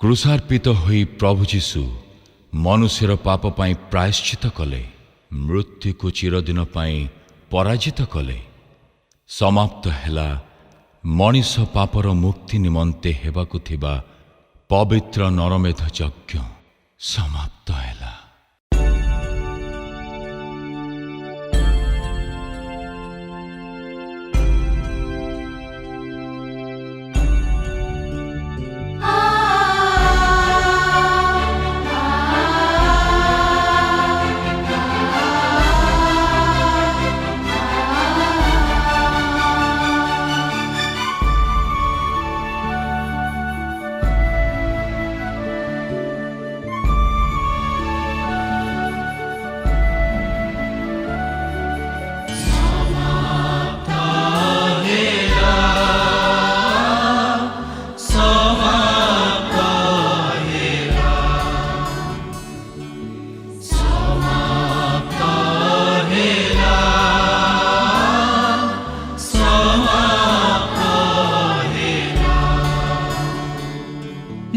क्रूसार्पित होई प्रभु जीशु मनुष्यर पाप पाई प्रायश्चित कले, मृत्यु को चिरदिन पाई पराजित कले। समाप्त हैला मनीष पापर मुक्ति निमंते हेबाकु थिबा पवित्र नरमेध यज्ञ समाप्त हैला।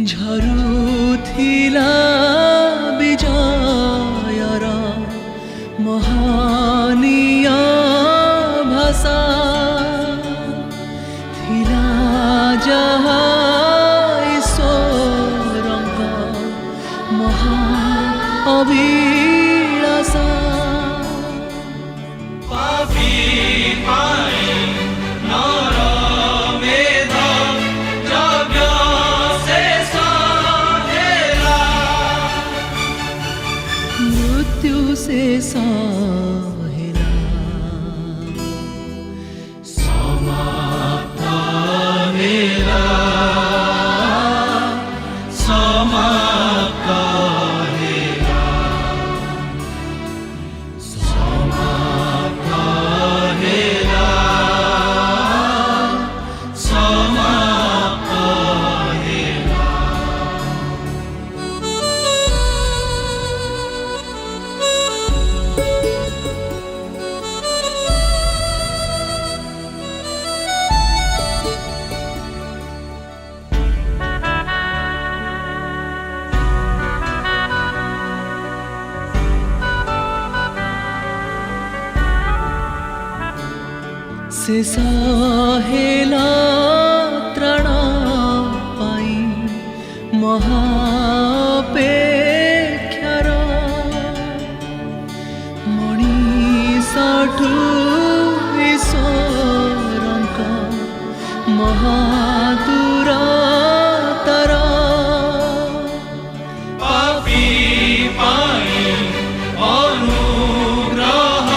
झरुथिला विजयर महानिया भाषा थिला जहा ईश्वरंग महा अभिलाषा। मृत्यु से साहिला समाप्त हेला समाप्त हेला समाप्त हेला समाप्त हेला। शेष हेला त्राण पाई महापेक्षार मणिषठु ईश्वरंक महादूरतर पापी पाई अनुग्रह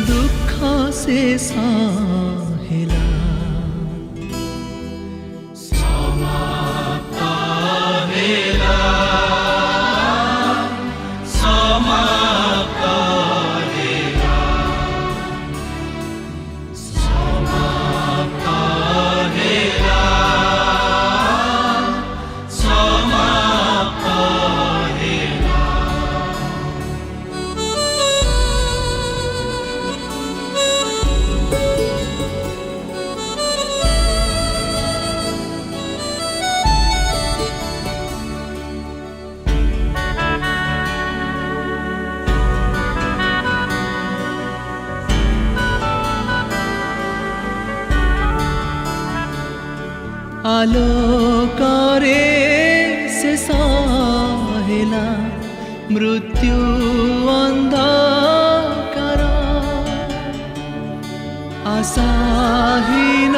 दुख से साहिला समाप्त हेला समाप्त हेला समाप्त हेला समाप्त हेला। आलोकरे शेष हेला मृत्यु अंधकार आशाहीन